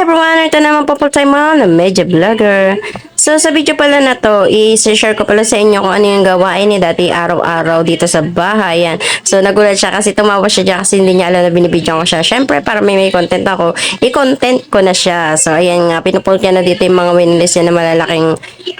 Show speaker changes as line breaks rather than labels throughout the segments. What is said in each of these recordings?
everyone! Ito naman po full time mom na medyo vlogger. So sa video pala na to, i-share ko pala sa inyo kung ano yung gawain ni dati araw-araw dito sa bahay. Yan. So nagulat siya kasi tumawa siya dyan kasi hindi niya alam na binibidyo ko siya. Syempre para may content ako, i-content ko na siya. So ayan nga, pinupull niya na dito yung mga winlist niya na malalaking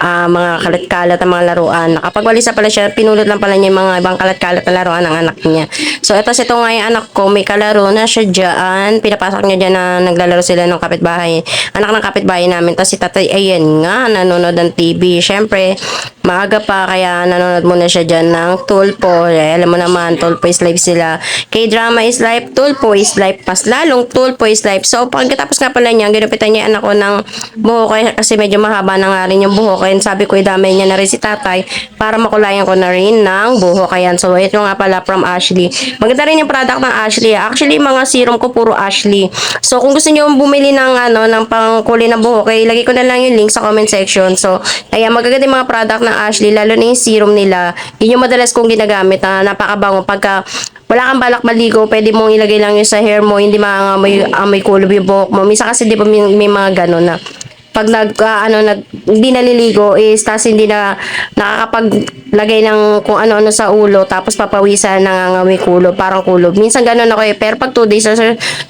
mga kalat-kalat na mga laruan. Nakapagwalisa pala siya, pinulot lang pala niya yung mga ibang kalat-kalat na laruan ng anak niya. So ito nga yung anak ko, may kalaro na siya dyan. Pinapasok niya dyan na naglalaro sila ng kapitbahay. Anak ng kapitbahay namin. Tapos si tatay, ayan nga, nanonood ng TV. Siyempre, maaga pa, kaya nanonood muna siya dyan ng Tulpo. Alam mo naman, Tulpo is life sila. K-drama is life, Tulpo is life. Pas lalong, Tulpo is life. So, pagkatapos nga pala niya, ginupitan niya anak ko ng buhok kasi medyo mahaba na nga rin yung buhok. Kaya sabi ko, idamay niya na rin si tatay para makulayan ko na rin ng buhok. Ayan, so ito nga pala from Ashley. Maganda rin yung product ng Ashley. Actually, mga serum ko puro Ashley. So, kung gusto niyo bumili ng ng pangkulay na buhok, ilagay ko na lang yung link sa comment section. So, ayan, magaganda yung mga product ng Ashley, lalo na yung serum nila. Yun yung madalas kong ginagamit na napakabango. Pagka wala kang balak maligo, pwede mong ilagay lang yun sa hair mo, hindi may kulob yung buhok mo. Minsan kasi di ba may mga gano'n na pag hindi naliligo is tas hindi na nakakapaglagay ng kung ano-ano sa ulo tapos papawisan nangangamoy kulob, parang kulob. Minsan gano'n ako pero pag 2 days,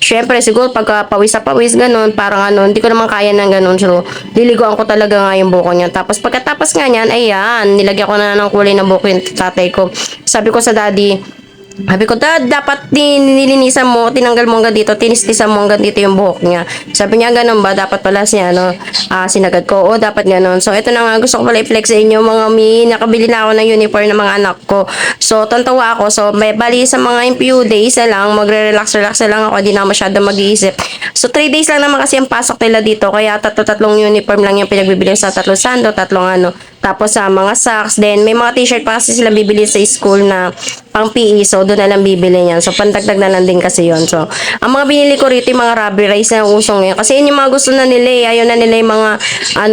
syempre siguro pagka pawis sa pawis gano'n, parang hindi ko naman kaya ng gano'n. So, liliguan ko talaga nga yung buko niya. Tapos pagkatapos nga niyan, ayan, nilagyan ko na ng kulay na buko yung tatay ko. Sabi ko sa daddy, sabi ko, Dad, dapat nilinisan mo, tinanggal mo hanggang dito, tinistisan mo hanggang dito yung buhok niya. Sabi niya, ganun ba? Dapat pala siya, sinagad ko. O, dapat ganun. So, ito na nga, gusto ko pala i-flex sa inyo, mga nakabili na ako ng uniform ng mga anak ko. So, tontawa ako. So, bali sa mga few days na lang, magre-relax-relax na lang ako, hindi na masyado mag-iisip. So, 3 days lang naman kasi ang pasok nila dito, kaya tatlong uniform lang yung pinagbibili sa 3 sando, tapos sa mga socks, then may mga t-shirt pa kasi sila bibili sa school na pang PE, so doon na lang bibili niyan. So pandagdag na lang din kasi yon. So ang mga binili ko rito yung mga rubber rice na usong ngayon kasi yun yung mga gusto na nila eh. Ayaw na nila yung mga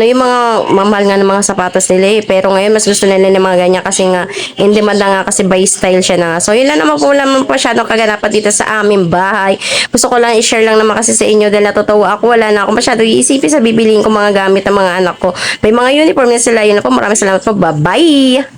yung mga mamahal nga ng mga sapatos nila eh. Pero ngayon mas gusto nila ng mga ganyan kasi nga in demand na nga kasi by style siya na. So yun lang naman po, wala naman masyadong kaganapan dito sa aming bahay. Gusto ko lang i-share lang naman kasi sa inyo dahil natutuwa ako, wala na ako masyado iisipin sa bibiliin ko mga gamit ng mga anak ko. May mga uniform na sila, yun na po. Maraming salamat po. Bye-bye!